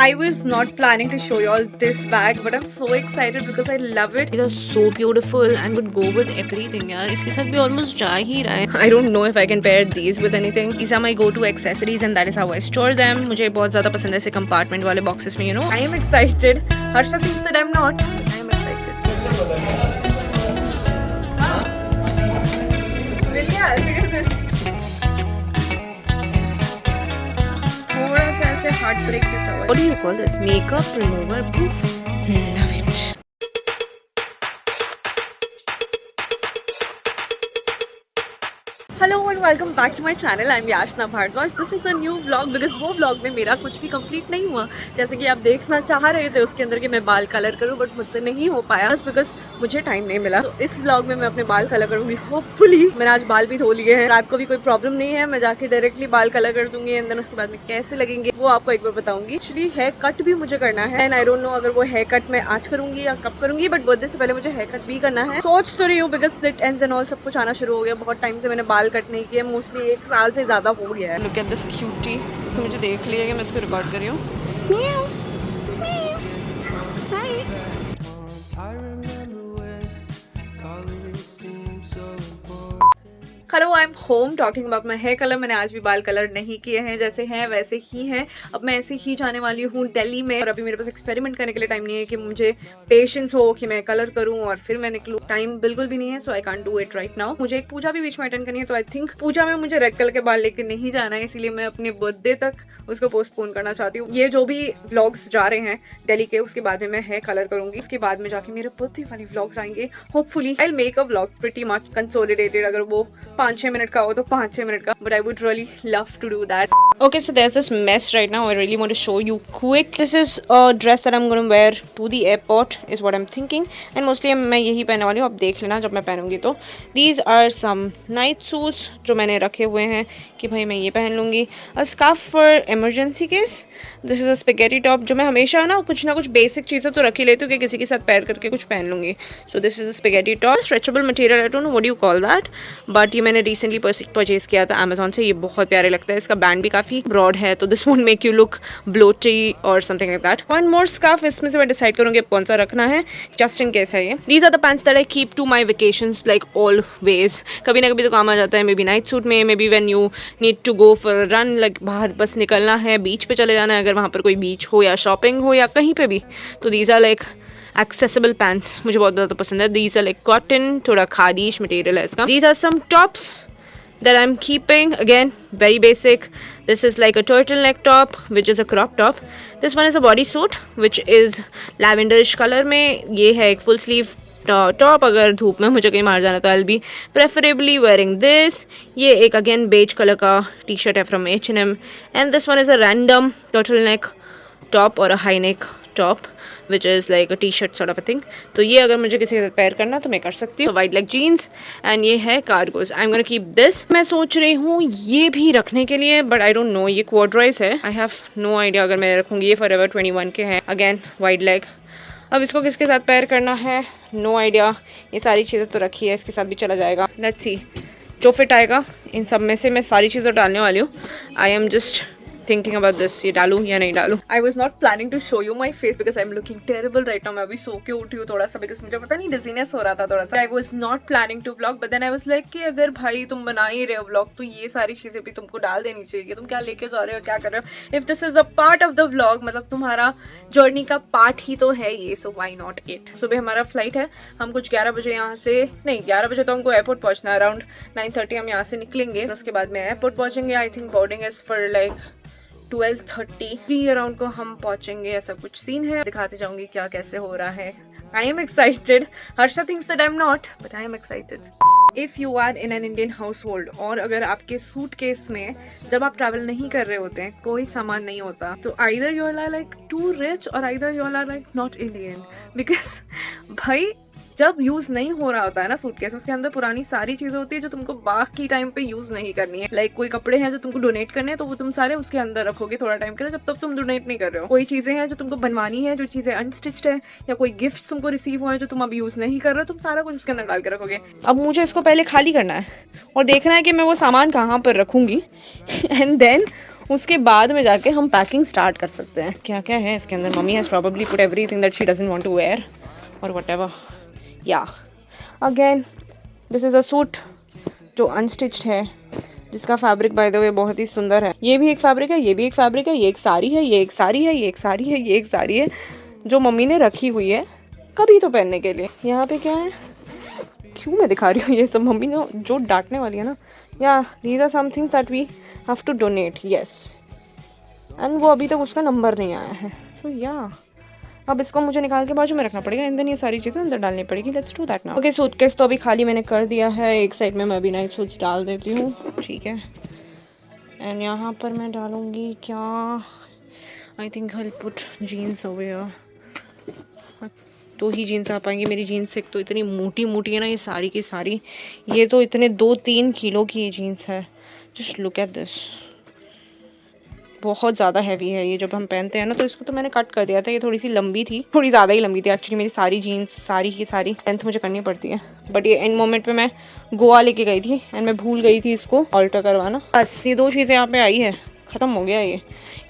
I was not planning to show you all this bag, but I'm so excited because I love it. These are so beautiful and would go with everything यार. इसके साथ भी almost जा ही रहा है. I don't know if I can pair these with anything. These are my go-to accessories and that is how I store them. मुझे बहुत ज़्यादा पसंद है ऐसे compartment वाले boxes में, you know. I am excited. Harsha thinks that I'm not, but I am excited. Really? ऐसे कैसे? थोड़ा सा ऐसे heart break जैसा हुआ. What do you call this? Makeup remover proof? Love it. Hello and welcome back to my channel. I am Yashna Bhardwaj. This is a new vlog because वो vlog में मेरा कुछ भी कंप्लीट नहीं हुआ. जैसे कि आप देखना चाह रहे थे उसके अंदर कि मैं बाल कलर करूं, बट मुझसे नहीं हो पाया बिकॉज मुझे टाइम नहीं मिला. तो इस व्लॉग में मैं अपने बाल कलर करूंगी होपफुली. मैंने आज बाल भी धो लिए हैं. रात को भी कोई प्रॉब्लम नहीं है. मैं जाके डायरेक्टली बाल कलर कर दूंगी एंड देन उसके बाद में कैसे लगेंगे वो आपको एक बार बताऊंगी. एक्चुअली हेयर कट भी मुझे करना है एंड आई डोंट नो अगर वो हेयर कट मैं आज करूंगी या कब करूंगी, बट बर्थडे से पहले मुझे हेयर कट भी करना है. सोच तो रही हूँ because split ends and all सब कुछ आना शुरू हो गया. बहुत टाइम से मैंने बाल कट नहीं किया. मोस्टली 1 साल से ज़्यादा हो गया है. Look at this cutie. इसने मुझे देख लिया कि मैं इसको रिकॉर्ड कर रही हूँ. Hello, I am home talking about my hair colour. मैंने आज भी बाल कलर नहीं किए हैं. जैसे हैं वैसे ही हैं. अब मैं ऐसे ही जाने वाली हूँ दिल्ली में और अभी मेरे पास एक्सपेरिमेंट करने के लिए टाइम नहीं है कि मुझे पेशेंस हो कि मैं कलर करूँ और फिर मैं निकलूँ. टाइम बिल्कुल भी नहीं है. So I can't do it right now. मुझे एक पूजा भी बीच में अटेंड करनी है. तो आई थिंक पूजा में मुझे रेड कलर के बाल लेके नहीं जाना है, इसीलिए मैं अपने बर्थडे तक उसको पोस्टपोन करना चाहती हूँ. ये जो भी व्लॉग्स जा रहे हैं दिल्ली के, उसके बाद में मैं हेयर कलर करूँगी. उसके बाद में जाके मेरे बर्थडे वाले व्लॉग्स आएंगे. Hopefully I will make a vlog pretty much consolidated. अगर वो 5-6 मिनट का हो तो 5-6 मिनट का, but I would really love to do that. Okay, so there's this mess right now. I really want to show you quick. This is a dress that I'm going to wear to the airport is what I'm thinking. And mostly मैं यही पहनने वाली हूँ. अब देख लेना जब मैं पहनूंगी तो. These are some night suits जो मैंने रखे हुए हैं कि भाई मैं ये पहन लूँगी. A scarf for emergency case. This is a spaghetti top जो मैं हमेशा ना कुछ बेसिक चीज़ें तो रख ही लेती हूँ कि किसी के साथ पैर करके कुछ पहन लूँगी. So this is a spaghetti top. Stretchable material. I don't know what do you call that. But ये मैंने recently परचेज किया था अमेजोन से. ये बहुत प्यारे लगता है. इसका बैंड भी काफ़ी ब्रॉड है तो this won't make you look bloaty or something like that. One more scarf. इसमें से मैं डिसाइड करूँगी कौन सा रखना है जस्ट इन केस है ये. These are the pants that I keep to my vacations like always. कभी ना कभी तो काम आ जाता है. मे बी नाइट सूट में, maybe when you need to go for run, like बाहर बस निकलना है, बीच पे चले जाना है, अगर वहाँ पर कोई बीच हो या शॉपिंग हो या कहीं पे भी, तो these are like accessible pants. मुझे बहुत ज़्यादा पसंद है. These are like cotton, थोड़ा खादीश मटेरियल है इसका. These are some tops that I'm keeping. Again, very basic. This is like a turtleneck top, which is a crop top. This one is a bodysuit, which is lavenderish color में. ये है एक full sleeve top. अगर धूप में मुझे कहीं मार जाना तो I'll be preferably wearing this. ये एक again beige कलर का टी शर्ट है from H&M. And this one is a random turtleneck top और a high neck top which is like a t-shirt sort of a thing. तो ये अगर मुझे किसी के साथ पेयर करना तो मैं कर सकती हूँ. वाइट लेग जीन्स एंड ये है cargoes. I am gonna keep this. मैं सोच रही हूँ ये भी रखने के लिए, बट आई डोंट नो. ये क्वाड्राइज है. आई हैव नो आइडिया अगर मैं रखूँगी. ये फॉरएवर 21 के हैं. Again white leg. अब इसको किसके साथ पेयर करना है नो आइडिया. ये सारी चीज़ें तो रखी है, इसके साथ भी चला जाएगा. लेट्स सी जो फिट आएगा. इन सब में से मैं सारी चीज़ें डालने वाली हूँ. I am just thinking about this. ये डालूं या नहीं डालूं. I was not planning to show you my face because I'm looking terrible right now. मैं अभी सो के उठी हूँ थोड़ा सा because मुझे पता नहीं dizziness हो रहा था थोड़ा सा. I was not planning to vlog but then I was like कि अगर भाई तुम बना ही रहे हो vlog तो ये सारी चीज़ें भी तुमको डाल देनी चाहिए. तुम क्या लेके जा रहे हो, क्या कर रहे हो. If this is a part of the vlog, मतलब तुम्हारा जर्नी का पार्ट ही तो है ये. So why not it. सुबह हमारा फ्लाइट है. हम कुछ 11 बजे यहाँ से, नहीं 11 बजे तो हमको एयरपोर्ट पहुँचना है. अराउंड 9:30 हम यहाँ से निकलेंगे. उसके बाद में एयरपोर्ट पहुँचेंगे. I think boarding is for like 12:30 around को हम पहुंचेंगे. ऐसा कुछ सीन है. दिखाते जाऊंगी क्या कैसे हो रहा है. I am excited. Harsha thinks that I am not, but I am excited. If you are in an Indian household और अगर आपके सूटकेस में जब आप ट्रैवल नहीं कर रहे होते हैं कोई सामान नहीं होता, तो either you are like too rich or either you are like not Indian. Because भाई जब यूज़ नहीं हो रहा होता है ना सूटकेस, उसके अंदर पुरानी सारी चीज़ें होती है जो तुमको बाकी टाइम पे यूज़ नहीं करनी है. लाइक कोई कपड़े हैं जो तुमको डोनेट करने हैं तो वो तुम सारे उसके अंदर रखोगे थोड़ा टाइम के लिए, जब तक तुम डोनेट नहीं कर रहे हो. कोई चीज़ें हैं जो तुमको बनवानी है, जो चीज़ें अनस्टिच्ड है, या कोई गिफ्ट तुमको रिसीव हुआ है जो तुम अब यूज़ नहीं कर रहे हो, तुम सारा कुछ उसके अंदर डाल के रखोगे. अब मुझे इसको पहले खाली करना है और देखना है कि मैं वो सामान कहाँ पर रखूँगी एंड देन उसके बाद में जाके हम पैकिंग स्टार्ट कर सकते हैं। क्या क्या है इसके अंदर? Mummy has probably put everything that she doesn't want to wear और व्हाटएवर। या again this is a suit जो अनस्टिच्ड है, जिसका फैब्रिक बाय द वे बहुत ही सुंदर है। ये भी एक फैब्रिक है, ये भी एक फैब्रिक है, ये एक साड़ी है, ये एक साड़ी है, ये एक साड़ी है, ये एक साड़ी है जो मम्मी ने रखी हुई है कभी तो पहनने के लिए। यहाँ पे क्या है, क्यों मैं दिखा रही हूँ ये सब? मम्मी ने जो डांटने वाली है ना। या these are something that we have to donate, yes, and वो अभी तक उसका नंबर नहीं आया है। सो या अब इसको मुझे निकाल के बाजू में रखना पड़ेगा एंड देन ये सारी चीज़ें अंदर डालनी पड़ेगी। Let's do that now. Okay, suitcase तो अभी खाली मैंने कर दिया है। एक साइड में मैं अभी नाइट सूट्स डाल देती हूँ, ठीक है। एंड यहाँ पर मैं डालूँगी क्या, I think I put jeans over, तो ही जीन्स आ पाएंगी मेरी जीन्स। एक तो इतनी मोटी मोटी है ना ये सारी की सारी, ये तो इतने 2-3 किलो की ये जीन्स है। जस्ट लुक एट दिस, बहुत ज़्यादा हैवी है ये। जब हम पहनते हैं ना तो इसको तो मैंने कट कर दिया था, ये थोड़ी सी लंबी थी, थोड़ी ज़्यादा ही लंबी थी एक्चुअली। मेरी सारी जीन्स सारी की सारी लेंथ मुझे करनी पड़ती है, बट ये एंड मोमेंट पे मैं गोवा लेके गई थी एंड मैं भूल गई थी इसको ऑल्टर करवाना। बस ये 2 चीज़ें यहाँ पे आई है, ख़त्म हो गया ये।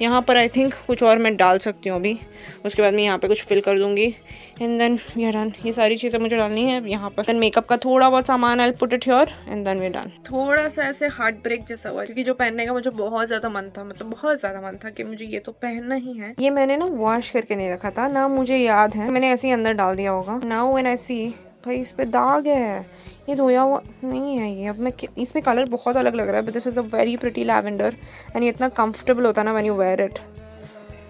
यहाँ पर आई थिंक कुछ और मैं डाल सकती हूँ अभी, उसके बाद मैं यहाँ पे कुछ फिल कर दूँगी and then we are done. ये सारी चीज़ें मुझे डालनी है यहाँ पर। देन मेकअप का थोड़ा बहुत सामान I put it here and then we done. थोड़ा सा ऐसे हार्ट ब्रेक जैसा हुआ क्योंकि जो पहनने का मुझे बहुत ज़्यादा मन था, मतलब बहुत ज़्यादा मन था कि मुझे ये तो पहनना ही है। ये मैंने ना वॉश करके नहीं रखा था ना, मुझे याद है मैंने ऐसे ही अंदर डाल दिया होगा। नाउ व्हेन आई सी, भाई इस पे दाग है, ये धोया हुआ नहीं है ये। अब मैं इसमें कलर बहुत अलग लग रहा है, but this is a very pretty lavender and ये इतना कंफर्टेबल होता है ना व्हेन यू वेयर इट।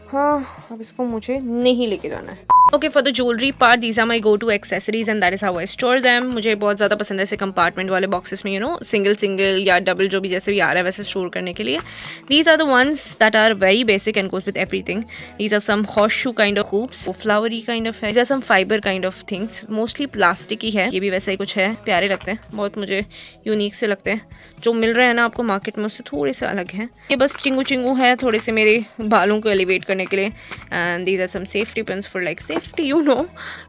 हाँ, अब इसको मुझे नहीं लेके जाना है। Okay, for the jewellery part these are my go to accessories and that is how I store them. मुझे बहुत ज़्यादा पसंद है ऐसे कंपार्टमेंट वाले बॉक्सेस में, यू नो, सिंगल या डबल जो भी जैसे भी आ रहा है वैसे स्टोर करने के लिए। These are the ones that are very basic and goes with everything. These are some horseshoe kind of hoops, flowery kind of है। These are some fibre kind of things, mostly plastic ही है। ये भी वैसे ही कुछ है, प्यारे लगते हैं बहुत, मुझे यूनिक से लगते हैं। जो मिल रहे हैं ना आपको मार्केट में उससे थोड़े से अलग हैं। ये बस चिंगू चिंगू है थोड़े से मेरे बालों को एलिवेट करने के लिए। And these are some safety pins for like safety, you know,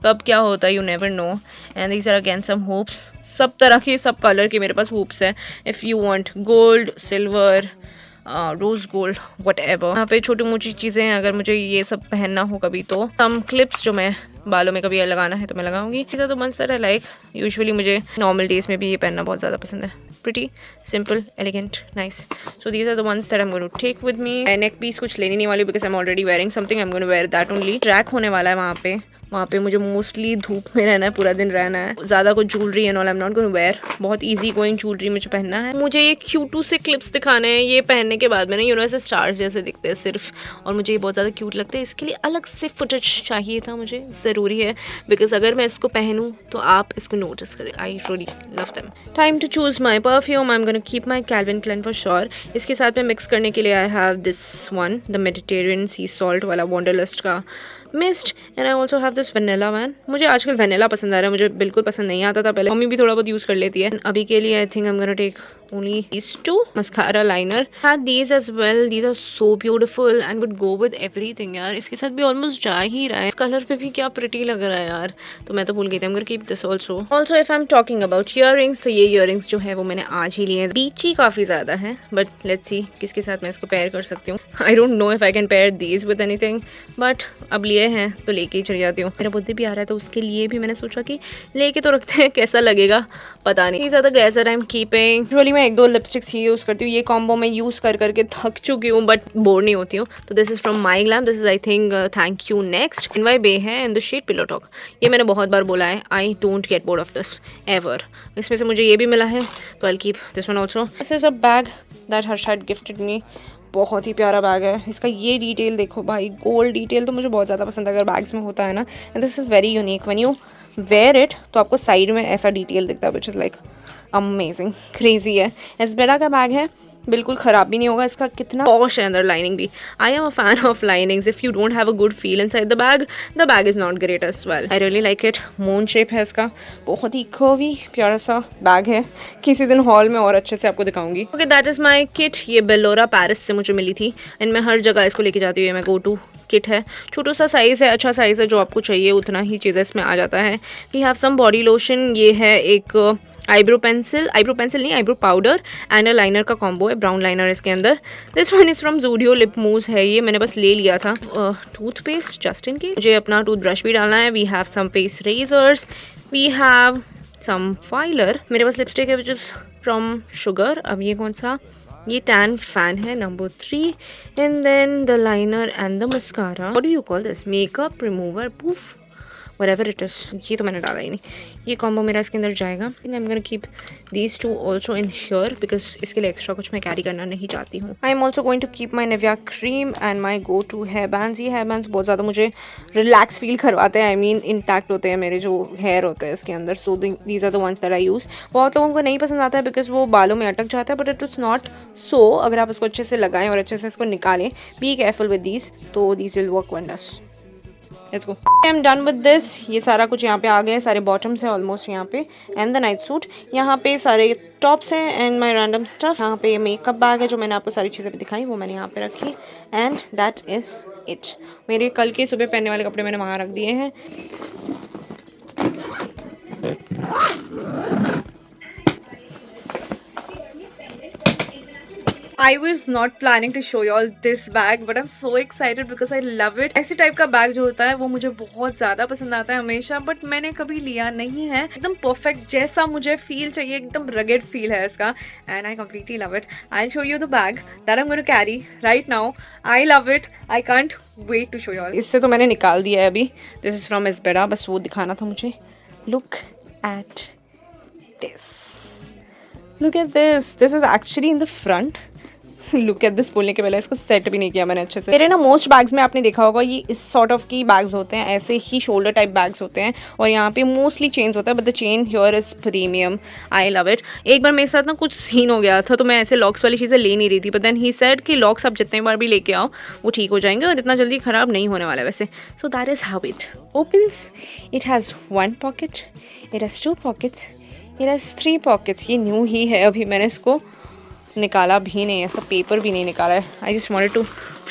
कब क्या होता है you never know. And these are again some hoops, सब तरह के सब कलर के मेरे पास हूप्स हैं। If you want gold, silver, rose gold, whatever. यहाँ पे छोटी मोटी चीज़ें हैं, अगर मुझे ये सब पहनना हो कभी तो। सम क्लिप्स जो मैं बालों में कभी लगाना है तो मैं लगाऊंगी। तो मंस दैट आई लाइक। यूजुअली मुझे नॉर्मल डेज में भी ये पहनना बहुत ज़्यादा पसंद है। Pretty simple, elegant, nice. So these are the ones that I am going to take with me. Neck piece कुछ लेनी नहीं वाली because I am already wearing something, I am going to wear that only. Track होने वाला है वहाँ पे मुझे मोस्टली धूप में रहना है, पूरा दिन रहना है। ज़्यादा कुछ jewellery and all I am not going to wear. बहुत इजी गोइंग ज्वेलरी मुझे पहनना है। मुझे ये क्यूटू से क्लिप्स दिखाने हैं, ये पहनने के बाद में ना यू नो ऐसे स्टार्स जैसे दिखते हैं सिर्फ, और मुझे ये बहुत ज़्यादा क्यूट लगता है। इसके लिए अलग से फुटेज चाहिए था मुझे, ज़रूरी है, बिकॉज अगर मैं इसको पहनूँ तो आप इसको नोटिस करें। I really love them. Time to choose my perfume. I am going to keep my Calvin Klein for sure. इसके साथ में मिक्स करने के लिए I have this one, the Mediterranean sea salt वाला वंडरलस्ट का mist, and I also have this vanilla one. मुझे आजकल वनीला पसंद आ रहा है, मुझे बिल्कुल पसंद नहीं आता था पहले। मम्मी भी थोड़ा बहुत यूज़ कर लेती है। अभी के लिए I think I am gonna take only these two. Mascara liner, had these as well. These are so beautiful and would go with everything यार। इसके साथ भी ऑलमोस्ट जा ही रहा है। इस कलर पे भी क्या प्रिटी लग रहा है यार, तो मैं तो भूल गई थी। I'm gonna keep this also. Also if I'm talking about earrings, तो ये earrings जो है वो मैंने आज ही लिए हैं। बीची काफ़ी ज़्यादा है, but let's see किसके साथ मैं इसको पेयर कर सकती हूँ। I don't know if I can pair these with anything, but अब लिए हैं तो लेके ही चली जाती हूँ। मेरा बर्थडे भी आ रहा है तो उसके लिए भी मैंने सोचा कि लेके तो रखते हैं, कैसा लगेगा पता नहीं। ज़्यादा ग्लेजर आई एम कीपिंग। मैं 1-2 लिपस्टिक्स ही यूज़ करती हूँ। ये कॉम्बो मैं यूज़ कर करके थक चुकी हूँ, बट बोर नहीं होती हूँ। तो this is from my glam. This is I think thank you next. NY bae है in the shade pillow talk. ये मैंने बहुत बार बोला है, I don't get bored of this ever. इसमें से मुझे ये भी मिला है तो I keep this one also. This is a bag that Harshad gifted me. बहुत ही प्यारा बैग है। इसका ये डिटेल देखो भाई, गोल्ड डिटेल तो मुझे बहुत ज़्यादा पसंद है अगर बैग्स में होता है ना। And this is very unique. When you wear it तो आपको साइड में ऐसा डिटेल दिखता है, which is like amazing, crazy है। एस्बेरा का बैग है, बिल्कुल ख़राब भी नहीं होगा। इसका कितना पॉश है अंदर, लाइनिंग भी। I am a fan of linings. If you don't have a good feel inside the bag is not great as well. I really like it. Moon shape है इसका, बहुत ही कर्वी प्यारा सा बैग है। किसी दिन हॉल में और अच्छे से आपको दिखाऊंगी। Okay, that is my kit. ये बेलोरा पेरिस से मुझे मिली थी एंड मैं हर जगह इसको लेके जाती हूँ। मैं गो टू किट है, छोटा सा साइज़ है, अच्छा साइज़ है, जो आपको चाहिए उतना ही चीज़ें इसमें आ जाता है। We have some body lotion. ये है एक आईब्रो पेंसिल नहीं, आईब्रो पाउडर एंड लाइनर का कॉम्बो है। ब्राउन लाइनर इसके अंदर. This one is from Zudio. Lip mousse है ये, मैंने बस ले लिया था. Toothpaste just in case. मुझे अपना टूथब्रश भी डालना है. We have some face razors, we have some filer. मेरे पास लिपस्टिक है विच इज़ फ्रॉम शुगर. अब ये कौन सा, ये टैन फैन है number 3. And then the liner and the mascara. What do you call this, makeup remover puff, whatever it is. ये तो मैंने डाला ही नहीं. ये कॉम्बो मेरा इसके अंदर जाएगा. आई am gonna keep these two also in here because इसके लिए एक्स्ट्रा कुछ मैं कैरी करना नहीं चाहती हूँ. I am also going to keep my Nivea cream and my go to hair bands. ये हेयर बैंड्स बहुत ज़्यादा मुझे रिलैक्स फील करवाते हैं. आई मीन इंटैक्ट होते हैं मेरे जो हेयर होते हैं इसके अंदर. So these are the ones that I use. बहुत लोगों को नहीं पसंद आता है बिकॉज वो बालों में अटक जाता है, but it is not so. अगर आप इसको अच्छे से लगाएं और अच्छे से इसको निकालें, बी केयरफुल विद दीज, तो these will work wonders. Let's go. I am done with this. ये सारा कुछ यहाँ पे आ गया है. सारे बॉटम्स है ऑलमोस्ट यहाँ पे एंड द नाइट सूट. यहाँ पे सारे टॉप्स हैं एंड माई रैंडम स्टफ. यहाँ पे मेकअप बैग है जो मैंने आपको सारी चीज़ें भी दिखाई, वो मैंने यहाँ पे रखी. And that is it. मेरे कल के सुबह पहनने वाले कपड़े मैंने वहाँ रख दिए हैं. I was not planning to show you all this bag, but I'm so excited because I love it. ऐसे टाइप का बैग जो होता है वो मुझे बहुत ज़्यादा पसंद आता है हमेशा, बट मैंने कभी लिया नहीं है. एकदम परफेक्ट जैसा मुझे फील चाहिए, एकदम रगेड फील है इसका, and I completely love it. I show you the bag that I am gonna carry right now. I love it. I can't wait to show you all. इससे तो मैंने निकाल दिया है अभी. This is from Esbeda. बस वो दिखाना था मुझे. Look at this. Look at this. This is actually in the front. Look at this बोलने के पहले इसको सेट भी नहीं किया मैंने अच्छे से. मेरे ना मोस्ट बैग्स में आपने देखा होगा ये इस सॉर्ट ऑफ की बैग्स होते हैं, ऐसे ही शोल्डर टाइप बैग्स होते हैं और यहाँ पे मोस्टली चेन्स होता है, but the chain here is premium. I love it. एक बार मेरे साथ ना कुछ सीन हो गया था तो मैं ऐसे लॉक्स वाली चीज़ें ले नहीं रही थी, बट देन ही सेड कि लॉक्स आप जितने बार भी लेके आओ वो ठीक हो जाएंगे और इतना जल्दी ख़राब नहीं होने वाला है वैसे. So that is how it opens. It has 1 pocket, it has 2 pockets, it has 3 pockets. ये न्यू ही है, अभी मैंने इसको निकाला भी नहीं है, इसका पेपर भी नहीं निकाला है. I just wanted to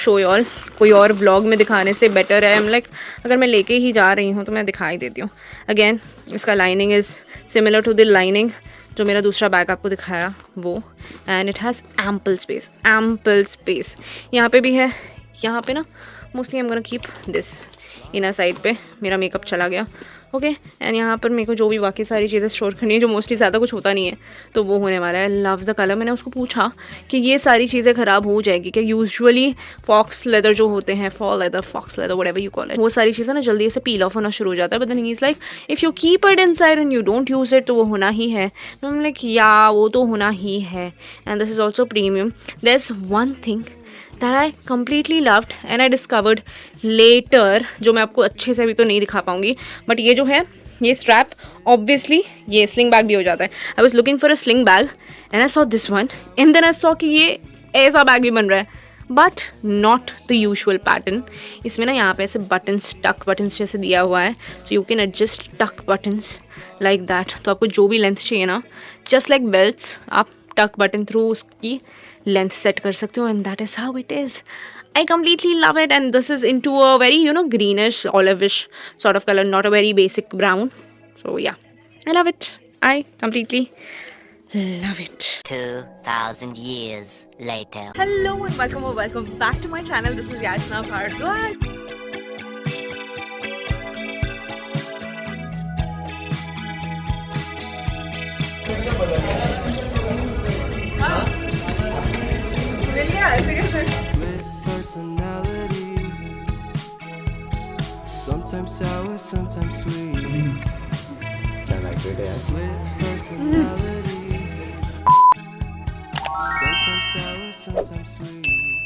show you all. कोई और व्लॉग में दिखाने से बेटर है. आई एम लाइक अगर मैं लेके ही जा रही हूँ तो मैं दिखाई देती हूँ. अगेन इसका lining is similar to the lining जो मेरा दूसरा बैग आपको दिखाया वो. And it has ample space, ample space. यहाँ पे भी है. यहाँ पे ना mostly I am gonna keep this. Inner side पे मेरा मेकअप चला गया. ओके. एंड यहाँ पर मेरे को जो भी बाकी सारी चीज़ें स्टोर करनी है जो मोस्टली ज़्यादा कुछ होता नहीं है तो वो होने वाला है. Love the colour. मैंने उसको पूछा कि ये सारी चीज़ें ख़राब हो जाएगी क्या. यूजुअली फॉक्स लेदर जो होते हैं, fall leather, fox leather, whatever you call it, वो सारी चीज़ें ना जल्दी से पील ऑफ होना शुरू हो जाता है. But then he is like if you keep it inside and you don't use it तो वो होना ही है. आई एम लाइक या वो तो होना ही है. And this is also premium. There is one thing that I completely loved and I discovered later जो मैं आपको अच्छे से अभी तो नहीं दिखा पाऊँगी, बट ये जो है ये स्ट्रैप ऑब्वियसली ये स्लिंग बैग भी हो जाता है. I was looking for a sling bag and I saw this one and then I saw कि ये ऐसा बैग भी बन रहा है but not the usual pattern. इसमें ना यहाँ पे ऐसे बटन्स, टक बटन्स जैसे दिया हुआ है. सो यू कैन एडजस्ट टक बटन्स लाइक दैट. तो आपको जो भी लेंथ चाहिए ना, जस्ट लाइक बेल्ट्स, आप टक बटन थ्रू उसकी लेंथ सेट कर सकते हो. And that is how it is. I completely love it and this is into a very greenish olivish sort of color, not a very basic brown. So yeah, I love it. I completely love it. 2,000 years later. Hello and welcome back to my channel. This is Yashna Bhardwaj. मिल गया ऐसे कैसे? Personality, sometimes sour, sometimes sweet. Split personality, sometimes sour, sometimes sweet.